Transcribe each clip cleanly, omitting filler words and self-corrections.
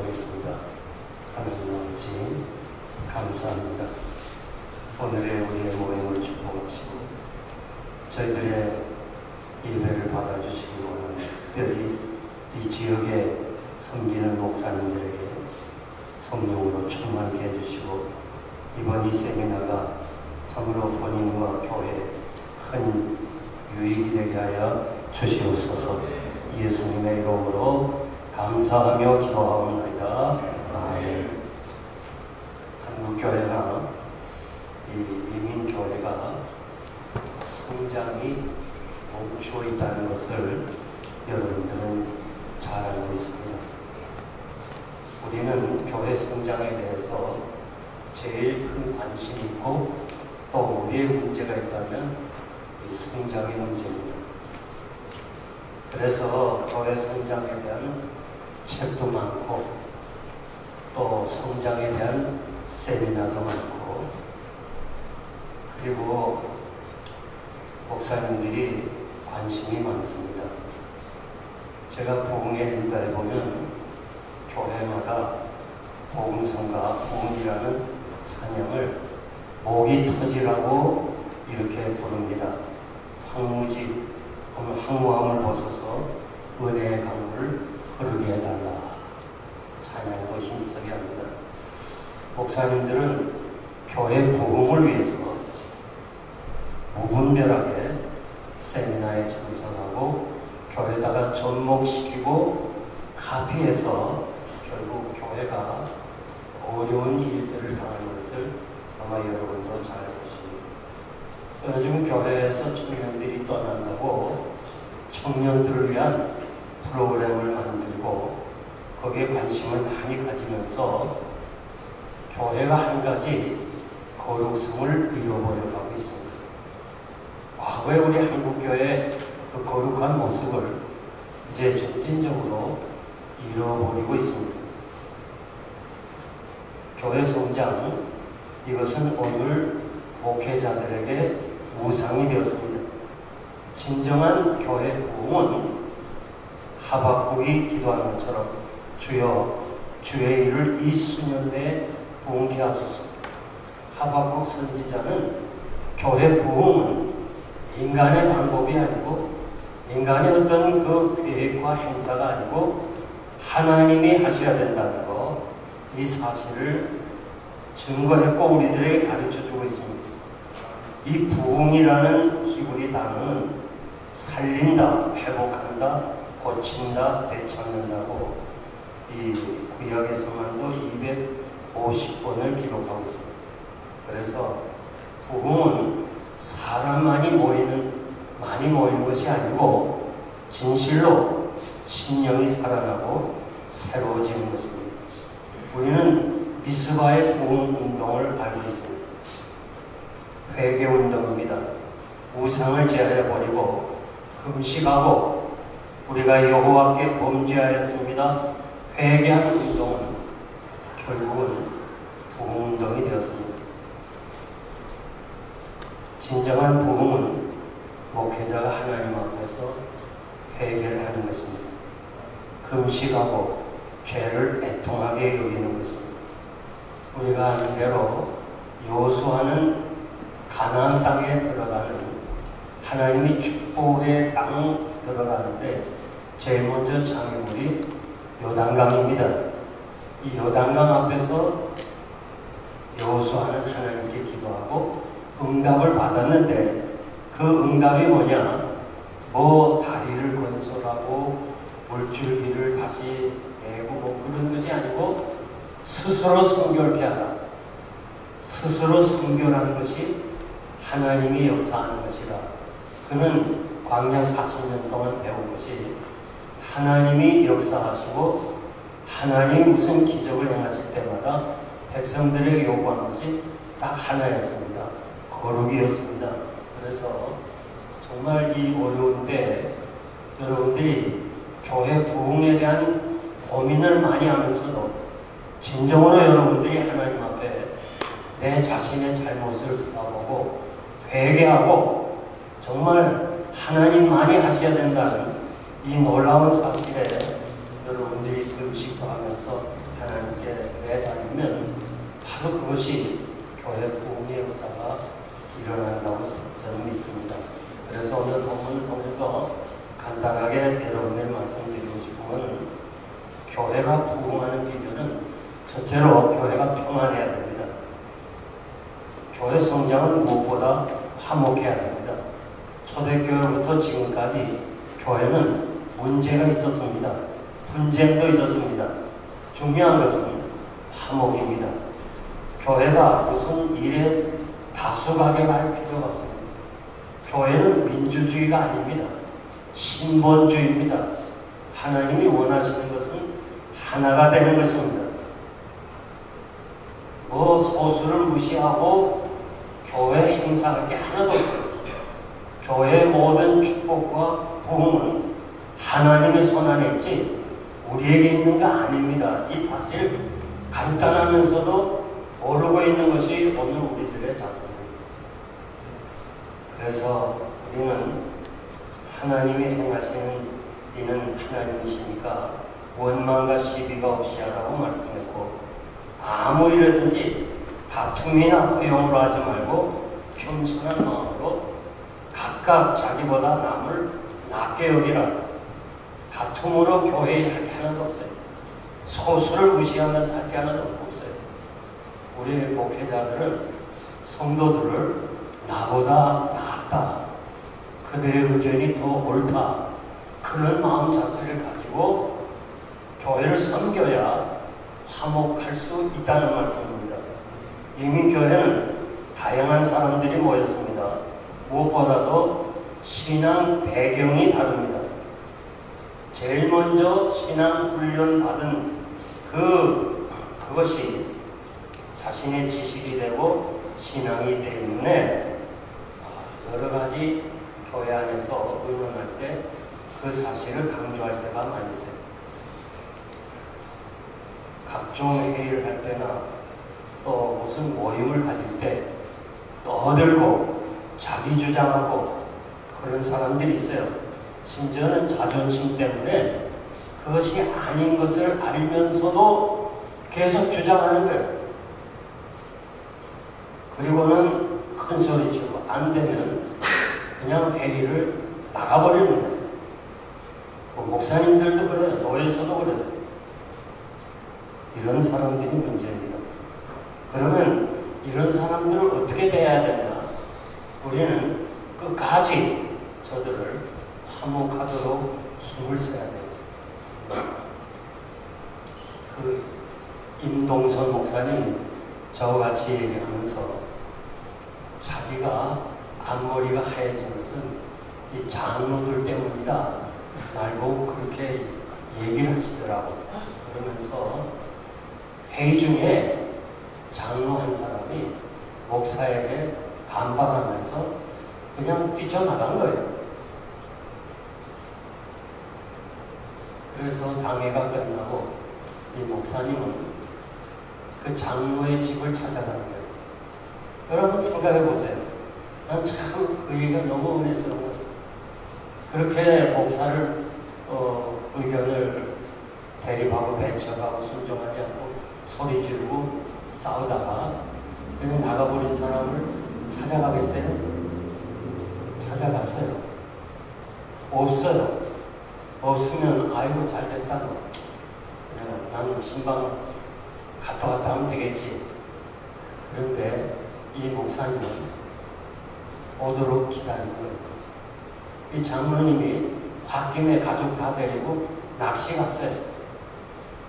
기도하겠습니다. 하나님 아버지, 감사합니다. 오늘의 우리의 모임을 축복하시고 저희들의 예배를 받아주시기 원합니다. 특별히 이 지역에 섬기는 목사님들에게 성령으로 충만케 해주시고 이번 이 세미나가 참으로 본인과 교회에 큰 유익이 되게 하여 주시옵소서. 예수님의 이름으로 감사하며 기도하옵나이다. 아멘. 한국교회나 이 이민교회가 성장이 멈추어 있다는 것을 여러분들은 잘 알고 있습니다. 우리는 교회 성장에 대해서 제일 큰 관심이 있고 또 우리의 문제가 있다면 이 성장의 문제입니다. 그래서 교회 성장에 대한 책도 많고 또 성장에 대한 세미나도 많고 그리고 목사님들이 관심이 많습니다. 제가 부흥회 인도에 보면 교회마다 복음성가 부흥이라는 찬양을 목이 터지라고 이렇게 부릅니다. 황무지 황무함을 벗어서 은혜의 강물을 흐르게 해달라. 찬양도 힘쓰게 합니다. 목사님들은 교회 부흥을 위해서 무분별하게 세미나에 참석하고 교회에다가 접목시키고 카피해서 결국 교회가 어려운 일들을 당하는 것을 아마 여러분도 잘 보십니다. 또 요즘 교회에서 청년들이 떠난다고 청년들을 위한 프로그램을 만들고 거기에 관심을 많이 가지면서 교회가 한 가지 거룩성을 잃어버려고 하고 있습니다. 과거에 우리 한국교회의 그 거룩한 모습을 이제 점진적으로 잃어버리고 있습니다. 교회 성장, 이것은 오늘 목회자들에게 우상이 되었습니다. 진정한 교회 부흥은 하박국이 기도한 것처럼 주여 주의 일을 이 수년 내에 부흥케 하소서. 하박국 선지자는 교회 부흥은 인간의 방법이 아니고 인간의 어떤 그 계획과 행사가 아니고 하나님이 하셔야 된다는 거, 이 사실을 증거했고 우리들에게 가르쳐주고 있습니다. 이 부흥이라는 히브리 단어는 살린다, 회복한다, 고친다, 되찾는다고 이 구약에서만도 250번을 기록하고 있습니다. 그래서 부흥은 사람만이 많이 모이는 것이 아니고 진실로 심령이 살아나고 새로워지는 것입니다. 우리는 미스바의 부흥 운동을 알고 있습니다. 회개 운동입니다. 우상을 제하여버리고 금식하고 우리가 여호와께 범죄하였습니다. 회개한 운동은 결국은 부흥 운동이 되었습니다. 진정한 부흥은 목회자가 하나님 앞에서 회개를 하는 것입니다. 금식하고 죄를 애통하게 여기는 것입니다. 우리가 아는 대로 여호수아는 가나안 땅에 들어가는 하나님이 축복의 땅 들어가는데 제일 먼저 장애물이 요단강입니다. 이 요단강 앞에서 여호수아는 하나님께 기도하고 응답을 받았는데 그 응답이 뭐냐? 뭐 다리를 건설하고 물줄기를 다시 내고 뭐 그런 것이 아니고 스스로 순결케 하라. 스스로 순결한 것이 하나님이 역사하는 것이라. 그는 광야 40년 동안 배운 것이 하나님이 역사하시고 하나님이 무슨 기적을 행하실 때마다 백성들에게 요구한 것이 딱 하나였습니다. 거룩이었습니다. 그래서 정말 이 어려운 때 여러분들이 교회 부흥에 대한 고민을 많이 하면서도 진정으로 여러분들이 하나님 앞에 내 자신의 잘못을 돌아보고 회개하고 정말 하나님만이 하셔야 된다는 이 놀라운 사실에 여러분들이 그 금식도 하면서 하나님께 매달리면 바로 그것이 교회 부흥의 역사가 일어난다고 저는 믿습니다. 그래서 오늘 본문을 통해서 간단하게 여러분들 말씀드리고 싶은 것은 교회가 부흥하는 비결은 첫째로 교회가 평안해야 됩니다. 교회 성장은 무엇보다 화목해야 됩니다. 초대교회부터 지금까지 교회는 문제가 있었습니다. 분쟁도 있었습니다. 중요한 것은 화목입니다. 교회가 무슨 일에 다수가격할 필요가 없습니다. 교회는 민주주의가 아닙니다. 신본주의입니다. 하나님이 원하시는 것은 하나가 되는 것입니다. 뭐 소수를 무시하고 교회 행사할 게 하나도 없어요. 교회의 모든 축복과 부흥은 하나님의 손 안에 있지 우리에게 있는 거 아닙니다. 이 사실 간단하면서도 모르고 있는 것이 오늘 우리들의 자세입니다. 그래서 우리는 하나님이 행하시는 이는 하나님이시니까 원망과 시비가 없이 하라고 말씀했고, 아무 일이든지 다툼이나 허용으로 하지 말고 겸손한 마음으로 각각 자기보다 남을 낮게 여기라. 다툼으로 교회에 할 게 하나도 없어요. 소수를 무시하면서 할 게 하나도 없어요. 우리 목회자들은 성도들을 나보다 낫다, 그들의 의견이 더 옳다, 그런 마음 자세를 가지고 교회를 섬겨야 화목할 수 있다는 말씀입니다. 이민교회는 다양한 사람들이 모였습니다. 무엇보다도 신앙 배경이 다릅니다. 제일 먼저 신앙 훈련 받은 그것이 자신의 지식이 되고 신앙이 때문에 여러 가지 교회 안에서 의논할 때 그 사실을 강조할 때가 많이 있어요. 각종 회의를 할 때나 또 무슨 모임을 가질 때 떠들고 자기 주장하고 그런 사람들이 있어요. 심지어는 자존심 때문에 그것이 아닌 것을 알면서도 계속 주장하는 거예요. 그리고는 큰 소리치고 안 되면 그냥 회의를 나가버리는 거예요. 목사님들도 그래요. 노예서도 그래요. 이런 사람들이 문제입니다. 그러면 이런 사람들을 어떻게 대해야 되냐? 우리는 끝까지 저들을 화목하도록 힘을 써야 돼요. 그 임동선 목사님이 저와 같이 얘기하면서 자기가 앞머리가 하얘진 것은 이 장로들 때문이다. 날 보고 그렇게 얘기를 하시더라고. 그러면서 회의 중에 장로 한 사람이 목사에게 반박하면서 그냥 뛰쳐나간 거예요. 그래서 당회가 끝나고 이 목사님은 그 장로의 집을 찾아가는 거예요. 여러분 생각해 보세요. 난 참 그 얘기가 너무 은혜스러운 거예요. 그렇게 목사를 의견을 대립하고 배척하고 순종하지 않고 소리 지르고 싸우다가 그냥 나가버린 사람을 찾아가겠어요? 찾아갔어요. 없어요. 없으면 아이고 잘됐다. 그냥 나는 신방 갔다 왔다 하면 되겠지. 그런데 이 목사님은 오도록 기다린 거예요. 이 장로님이 홧김에 가족 다 데리고 낚시 갔어요.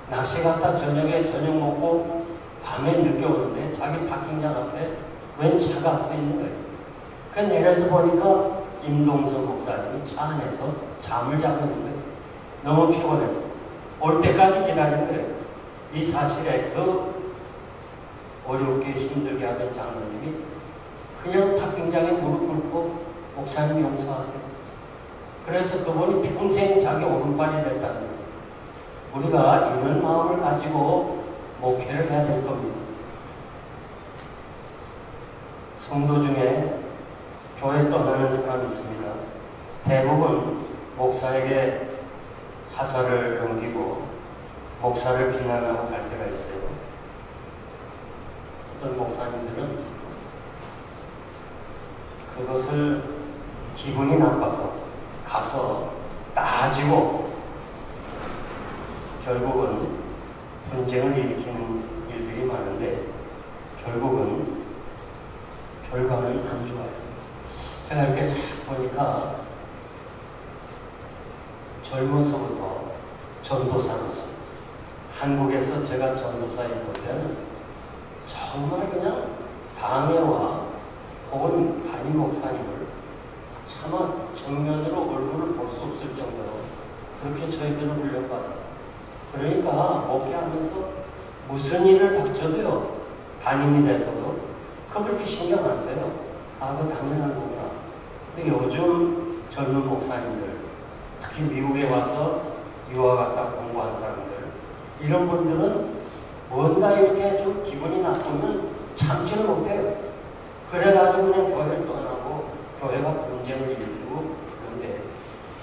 낚시 갔다 저녁에 저녁 먹고 밤에 늦게 오는데 자기 파킹장 앞에 웬 차가 서 있는 거예요. 그 내려서 보니까 임동선 목사님이 차 안에서 잠을 자고 있는 거예요. 너무 피곤해서 올 때까지 기다린 거예요. 이 사실에 그 어렵게 힘들게 하던 장로님이 그냥 파킹장에 무릎 꿇고 목사님 용서하세요. 그래서 그분이 평생 자기 오른발이 됐다는 거예요. 우리가 이런 마음을 가지고 목회를 해야 될 겁니다. 성도 중에 교회 떠나는 사람이 있습니다. 대부분 목사에게 화살을 넘기고 목사를 비난하고 갈 때가 있어요. 어떤 목사님들은 그것을 기분이 나빠서 가서 따지고 결국은 분쟁을 일으키는 일들이 많은데 결과는 안 좋아요. 제가 이렇게 쫙 보니까 젊어서부터 전도사로서 한국에서 제가 전도사일 볼 때는 정말 그냥 당회와 혹은 담임 목사님을 차마 정면으로 얼굴을 볼 수 없을 정도로 그렇게 저희들은 훈련받았어요. 그러니까 목회하면서 무슨 일을 닥쳐도요, 담임이 돼서도 그거 그렇게 신경 안 써요. 아, 그거 당연한 거구나. 근데 요즘 젊은 목사님들, 특히 미국에 와서 유학 갔다 공부한 사람들, 이런 분들은 뭔가 이렇게 좀 기분이 나쁘면 참지를 못해요. 그래가지고 그냥 교회를 떠나고 교회가 분쟁을 일으키고, 그런데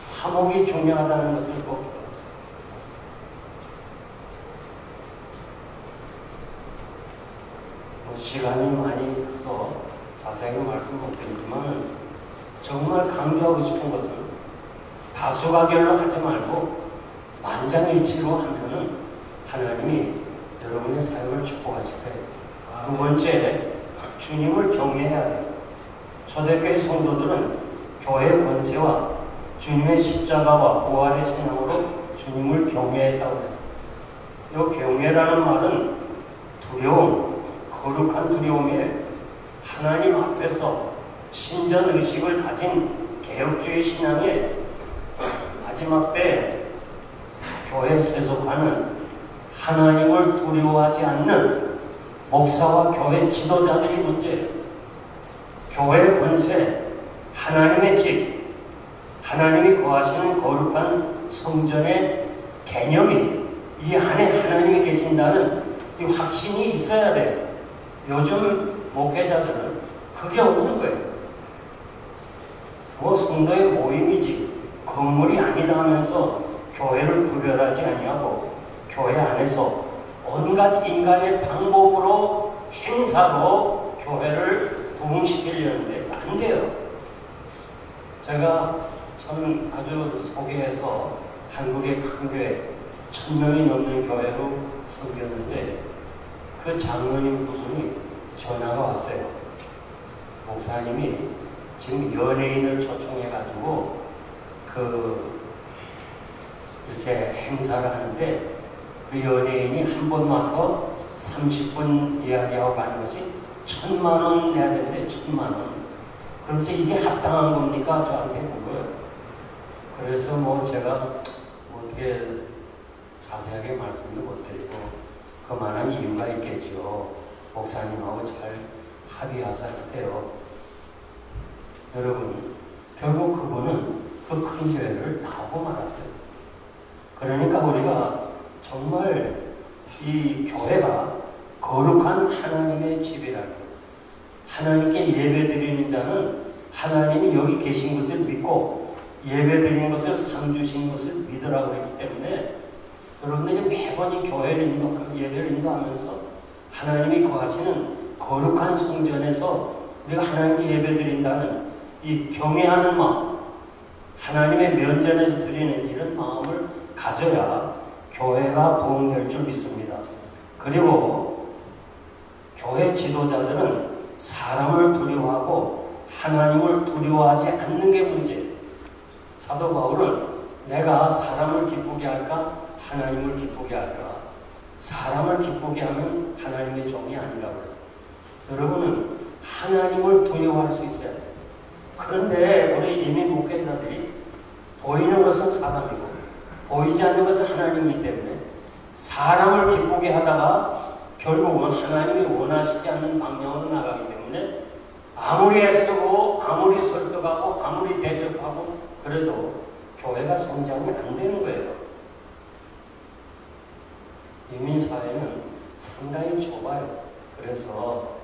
화목이 중요하다는 것을 꼭 기억하세요. 시간이 많이 가서 자세하게 말씀 못 드리지만 정말 강조하고 싶은 것은 다수가결로 하지 말고 만장일치로 하면은 하나님이 여러분의 삶을 축복하실 거예요. 두 번째, 주님을 경외해야 돼요. 초대교회 성도들은 교회의 권세와 주님의 십자가와 부활의 신앙으로 주님을 경외했다고 했어요. 이 경외라는 말은 두려움, 거룩한 두려움에 하나님 앞에서 신전의식을 가진 개혁주의 신앙의 마지막 때 교회에 세속하는 하나님을 두려워하지 않는 목사와 교회 지도자들이 문제예요. 교회의 권세, 하나님의 집, 하나님이 거하시는 거룩한 성전의 개념이 이 안에 하나님이 계신다는 이 확신이 있어야 돼요. 요즘 목회자들은 그게 없는 거예요. 뭐 성도의 모임이지 건물이 아니다 하면서 교회를 구별하지 아니하고 교회 안에서 온갖 인간의 방법으로 행사로 교회를 부흥시키려는데 안 돼요. 제가 저는 아주 소개해서 한국의 큰 교회 1000명이 넘는 교회로 섬겼는데 그 장로님 부분이 전화가 왔어요. 목사님이 지금 연예인을 초청해가지고 이렇게 행사를 하는데 그 연예인이 한 번 와서 30분 이야기하고 가는 것이 1000만원 내야 되는데 1000만원. 그러면서 이게 합당한 겁니까? 저한테 물어요. 그래서 뭐 제가 어떻게 자세하게 말씀도 못 드리고 그만한 이유가 있겠죠. 목사님하고 잘 합의해서 하세요. 여러분, 결국 그분은 그 큰 교회를 나오고 말았어요. 그러니까 우리가 정말 이 교회가 거룩한 하나님의 집이라는 거예요. 하나님께 예배드리는 자는 하나님이 여기 계신 것을 믿고 예배드리는 것을 상 주신 것을 믿으라고 그랬기 때문에 여러분들이 매번 이 교회를 예배를 인도하면서 하나님이 거하시는 거룩한 성전에서 우리가 하나님께 예배드린다는 이 경외하는 마음, 하나님의 면전에서 드리는 이런 마음을 가져야 교회가 부흥될 줄 믿습니다. 그리고 교회 지도자들은 사람을 두려워하고 하나님을 두려워하지 않는 게 문제예요. 사도 바울은 내가 사람을 기쁘게 할까? 하나님을 기쁘게 할까? 사람을 기쁘게 하면 하나님의 종이 아니라고 했어요. 여러분은 하나님을 두려워할 수 있어야 돼요. 그런데 우리 이미 목회자들이 보이는 것은 사람이고 보이지 않는 것은 하나님이기 때문에 사람을 기쁘게 하다가 결국은 하나님이 원하시지 않는 방향으로 나가기 때문에 아무리 애쓰고 아무리 설득하고 아무리 대접하고 그래도 교회가 성장이 안 되는 거예요. 이민사회는 상당히 좁아요. 그래서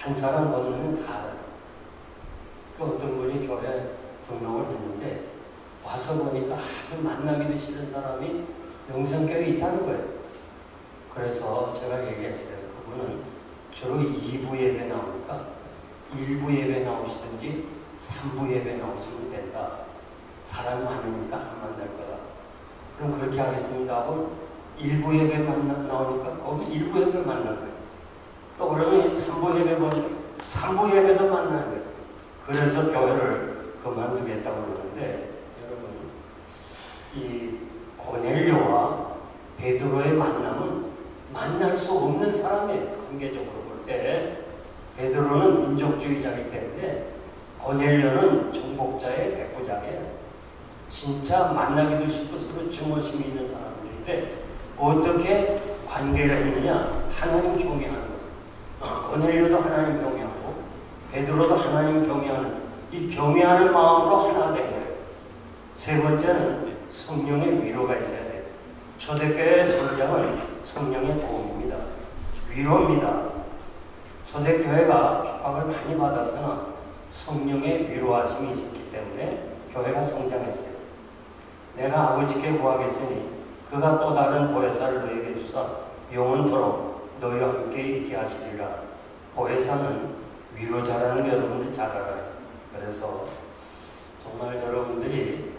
한 사람 건너면 다 알아요. 그 어떤 분이 교회 등록을 했는데 와서 보니까 아주 만나기도 싫은 사람이 영성교회 있다는 거예요. 그래서 제가 얘기했어요. 그분은 주로 2부 예배 나오니까 1부 예배 나오시든지 3부 예배 나오시면 된다. 사람이 많으니까 안 만날 거다. 그럼 그렇게 하겠습니다 하고 1부 예배 나오니까 거기 1부 예배 만날 거예요. 또 그러면 3부 예배 보니까 3부 예배도 만나는 거예요. 그래서 교회를 그만두겠다고 그러는데, 여러분, 이 고넬료와 베드로의 만남은 만날 수 없는 사람이에요. 관계적으로 볼 때 베드로는 민족주의자이기 때문에 고넬료는 정복자의 백부장이에요. 진짜 만나기도 쉽고 서로 증오심이 있는 사람들인데 어떻게 관계를 했느냐? 하나님 경외하는 거죠. 고넬료도 하나님 경외하고 베드로도 하나님 경외하는, 이 경외하는 마음으로 하나가 된 거예요. 세 번째는 성령의 위로가 있어야 돼요. 초대교회의 성장은 성령의 도움입니다. 위로입니다. 초대교회가 핍박을 많이 받았으나 성령의 위로하심이 있었기 때문에 교회가 성장했어요. 내가 아버지께 구하겠으니 그가 또 다른 보혜사를 너에게 주사 영원토록 너희와 함께 있게 하시리라. 보혜사는 위로자라는 거 여러분들 잘 알아요. 그래서 정말 여러분들이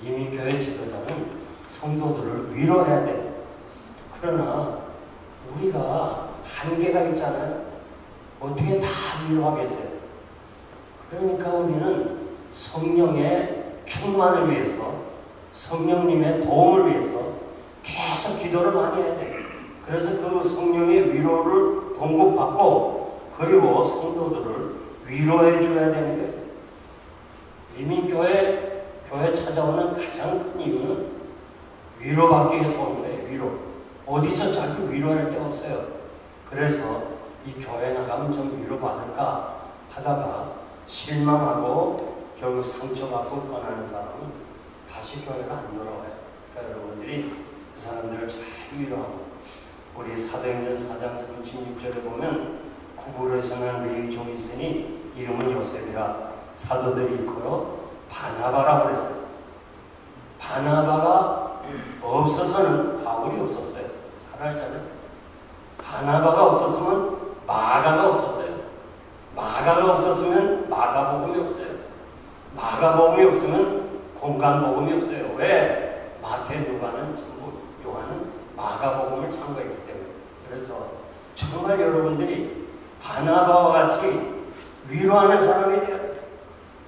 이민교회 지도자는 성도들을 위로해야 돼요. 그러나 우리가 한계가 있잖아요. 어떻게 다 위로하겠어요? 그러니까 우리는 성령의 충만을 위해서, 성령님의 도움을 위해서 계속 기도를 많이 해야 돼요. 그래서 그 성령의 위로를 공급받고, 그리고 성도들을 위로해 줘야 되는 거예요. 이민교회 찾아오는 가장 큰 이유는 위로받기 위해서 오는 거예요. 위로. 어디서 자기 위로할 데가 없어요. 그래서 이 교회 나가면 좀 위로받을까 하다가 실망하고 결국 상처받고 떠나는 사람은 다시 교회가 안 돌아와요. 그러니까 여러분들이 그 사람들을 잘 위로하고, 우리 사도행전 4장 36절에 보면 구부로에서 난 레위 종이 있으니 이름은 요셉이라 사도들이 일컬어 바나바라고 그랬어요. 바나바가 없어서는 바울이 없었어요. 잘 알잖아요. 바나바가 없었으면 마가가 없었어요. 마가가 없었으면 마가복음이 없어요. 마가복음이 없으면 공간복음이 없어요. 왜? 마태, 누가는 전부, 요한은 마가복음을 참고했기 때문에. 그래서 정말 여러분들이 바나바와 같이 위로하는 사람이 돼야 돼요.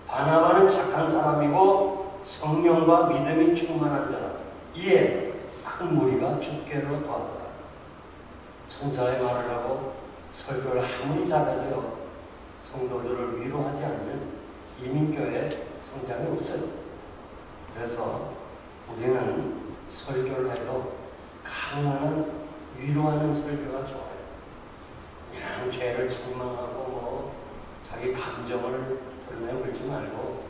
바나바는 착한 사람이고 성령과 믿음이 충만한 자라. 이에 큰 무리가 주께로 더하더라. 천사의 말을 하고 설교를 아무리 잘해도요, 성도들을 위로하지 않으면 이민교회 성장이 없어요. 그래서 우리는 설교를 해도 가능한 위로하는 설교가 좋아요. 그냥 죄를 책망하고 자기 감정을 드러내 울지 말고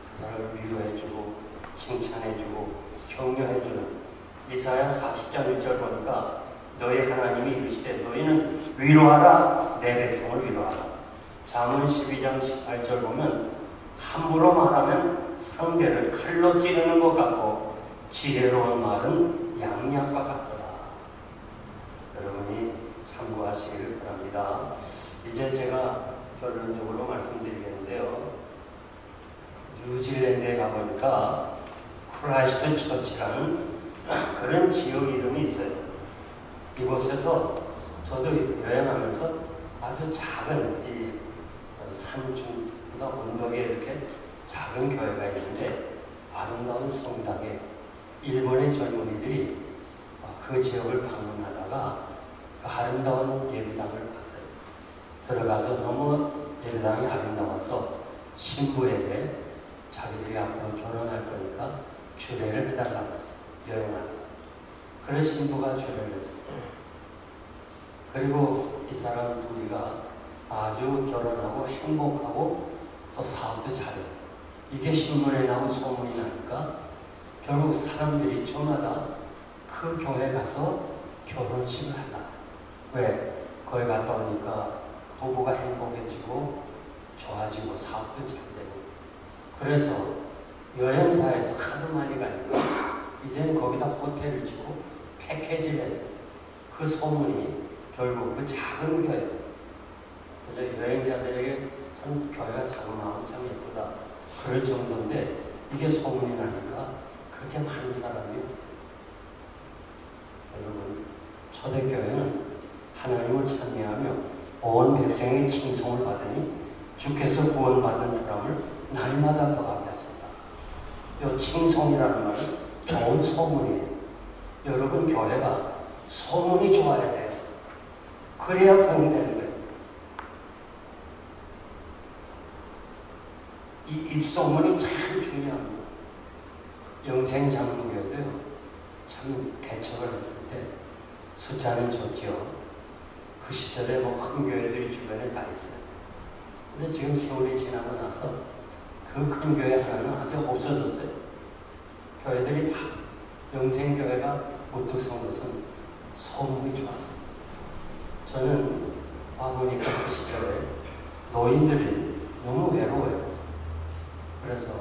그 사람을 위로해주고 칭찬해주고 격려해주는, 이사야 40장 1절 보니까 너희 하나님이 이르시되 너희는 위로하라, 내 백성을 위로하라. 잠언 12장 18절 보면 함부로 말하면 상대를 칼로 찌르는 것 같고 지혜로운 말은 양약과 같더라. 여러분이 참고하시길 바랍니다. 이제 제가 결론적으로 말씀드리겠는데요. 뉴질랜드에 가보니까 크라이스트 처치라는 그런 지역 이름이 있어요. 이곳에서 저도 여행하면서 아주 작은 이 산중보다 언덕에 이렇게 작은 교회가 있는데 아름다운 성당에 일본의 젊은이들이 그 지역을 방문하다가 그 아름다운 예배당을 봤어요. 들어가서 너무 예배당이 아름다워서 신부에게 자기들이 앞으로 결혼할 거니까 주례를 해달라고 했어요. 여행하다가. 그래서 신부가 주례를 했어요. 그리고 이 사람 둘이가 아주 결혼하고 행복하고 또 사업도 잘해요. 이게 신문에 나고 소문이 나니까 결국 사람들이 저마다 그 교회 가서 결혼식을 하려고. 왜? 거기 갔다 오니까 부부가 행복해지고 좋아지고 사업도 잘 되고. 그래서 여행사에서 하도 많이 가니까 이제는 거기다 호텔을 짓고 패키지를 했어요. 그 소문이 결국 그 작은 교회, 그저 여행자들에게 참 교회가 자그마하고 참 예쁘다 그럴 정도인데 이게 소문이 나니까 그렇게 많은 사람이 왔어요. 여러분, 초대교회는 하나님을 찬미하며 온 백성의 칭송을 받으니 주께서 구원받은 사람을 날마다 더하게 하신다. 이 칭송이라는 말은 좋은 소문이에요. 여러분, 교회가 소문이 좋아야 돼요. 그래야 부흥되는 거예요. 이 입소문이 참 중요합니다. 영생장로교회도요, 참 개척을 했을 때 숫자는 좋지요. 그 시절에 뭐 큰 교회들이 주변에 다 있어요. 근데 지금 세월이 지나고 나서 그 큰 교회 하나는 아주 없어졌어요. 교회들이 다 영생교회가 우뚝 선 것은 소문이 좋았어요. 저는 와보니까 그 시절에 노인들이 너무 외로워요. 그래서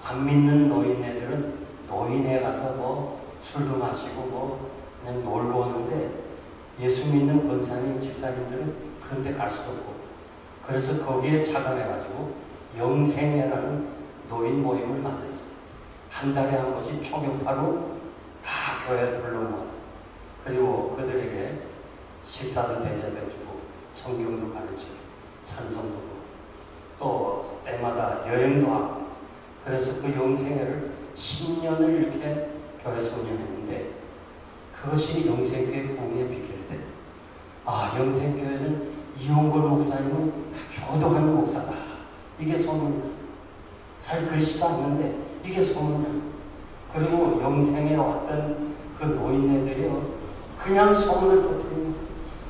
안 믿는 노인네들은 노인에 가서 뭐 술도 마시고 뭐 그냥 놀고 오는데 예수 믿는 권사님, 집사님들은 그런 데 갈 수도 없고, 그래서 거기에 착안해가지고 영생회라는 노인 모임을 만들었어요. 한 달에 한 번씩 초격파로 다 교회에 불러모았어요. 그리고 그들에게 식사도 대접해주고 성경도 가르쳐주고 찬송도 부르고 또 때마다 여행도 하고, 그래서 그 영생회를 10년을 이렇게 교회에서 운영했는데 그것이 영생교회 부흥의 비결이 됐어요. 아, 영생교회는 이용걸 목사님은 효도하는 목사다. 이게 소문이 났어요. 잘 그러지도 않는데 이게 소문이 나요. 그리고 영생에 왔던 그 노인네들이요, 그냥 소문을 퍼뜨리는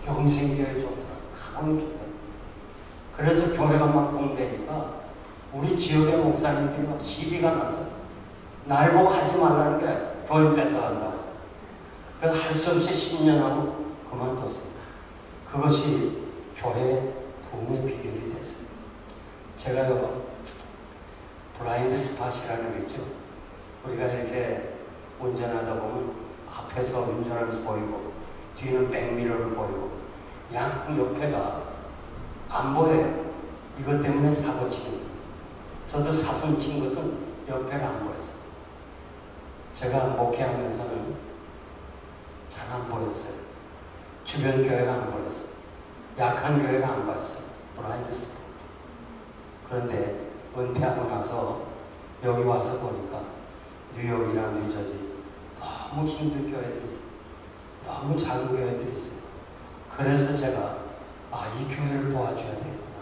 영생교회 좋더라, 가보면 좋더라. 그래서 교회가 막 부흥되니까 우리 지역의 목사님들이 막 시비가 나서 날 보고 하지 말라는 거야. 교회 뺏어간다고. 그래서 할 수 없이 10년 하고 그만뒀어요. 그것이 교회 부흥의 비결이 됐어요. 제가요, 블라인드 스팟이라는 게 있죠. 우리가 이렇게 운전하다 보면 앞에서 운전하면서 보이고 뒤는 백미러를 보이고 양 옆에가 안 보여요. 이것 때문에 사고 치는 거예요. 저도 사슴 친 것은 옆에를 안 보였어요. 제가 목회하면서는 잘 안 보였어요. 주변 교회가 안 보였어요. 약한 교회가 안 보였어요. 블라인드 스팟. 그런데 은퇴하고 나서 여기 와서 보니까 뉴욕이나 뉴저지 너무 힘든 교회들이 있어요. 너무 작은 교회들이 있어요. 그래서 제가 이 교회를 도와줘야 되겠구나.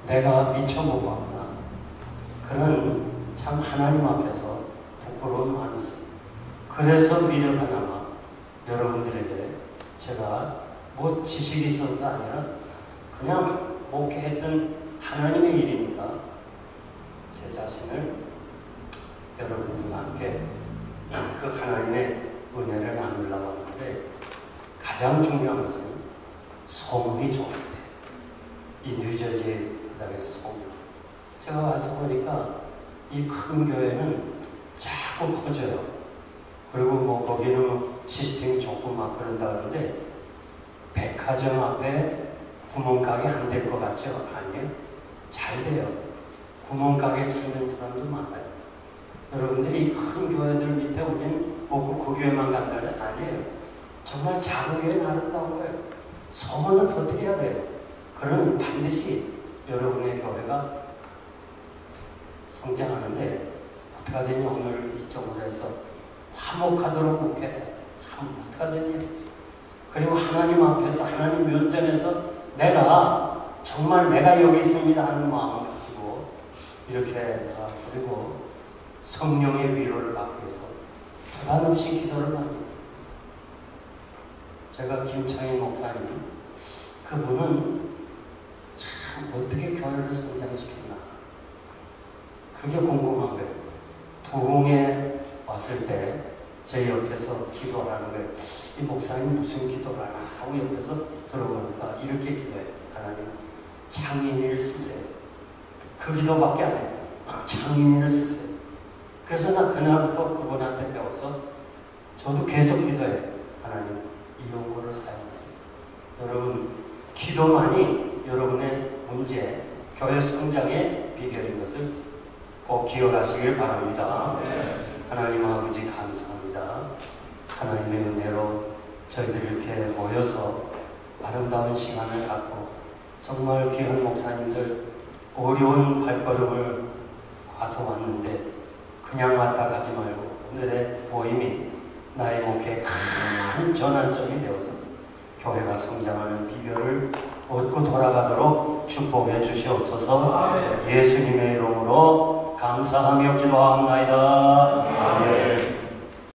내가 미처 못 봤구나. 그런 참 하나님 앞에서 부끄러운 마음이 있어요. 그래서 미련 하나마 여러분들에게 제가 뭐 지식이 있어서가 아니라 그냥 목회했던 하나님의 일이니까 제 자신을 여러분들과 함께 그 하나님의 은혜를 나누려고 하는데, 가장 중요한 것은 소문이 좋아야 돼. 이 뉴저지 바닥에서 소문. 제가 와서 보니까 이 큰 교회는 자꾸 커져요. 그리고 뭐 거기는 시스템이 좋고 막 그런다 그러는데 백화점 앞에 구멍가게 안 될 것 같죠? 아니에요. 잘 돼요. 구멍가게 찾는 사람도 많아요. 여러분들이 큰 교회들 밑에 우리는 없고 그 교회만 간다는 아니에요. 정말 작은 교회는 아름다운 거예요. 소문을 퍼뜨려야 돼요. 그러면 반드시 여러분의 교회가 성장하는데 어떻게 하더니 오늘 이쪽으로 해서 화목하도록 목회해야 돼요. 어떻게 하더니. 그리고 하나님 앞에서 하나님 면전에서 내가 정말 내가 여기 있습니다 하는 마음을 가지고 이렇게 나가, 그리고 성령의 위로를 받기 위해서 부담 없이 기도를 많이 합니다. 제가 김창희 목사님, 그분은 참 어떻게 교회를 성장시켰나, 그게 궁금한 거예요. 부흥에 왔을 때 제 옆에서 기도하는 거예요. 이 목사님 무슨 기도를 하나 하고 옆에서 들어보니까 이렇게 기도해요. 하나님, 창인이를 쓰세요. 그 기도밖에 안 해요. 창인이를 쓰세요. 그래서 나 그날부터 그분한테 배워서 저도 계속 기도해요. 하나님, 이 연고를 사용하세요. 여러분, 기도만이 여러분의 문제, 교회 성장의 비결인 것을 꼭 기억하시길 바랍니다. 하나님 아버지 감사합니다. 하나님의 은혜로 저희들 이렇게 모여서 아름다운 시간을 갖고 정말 귀한 목사님들 어려운 발걸음을 와서 왔는데 그냥 왔다 가지 말고 오늘의 모임이 나의 목회에 큰 전환점이 되어서 교회가 성장하는 비결을 얻고 돌아가도록 축복해 주시옵소서. 예수님의 이름으로 감사하며 기도하옵나이다. 아멘.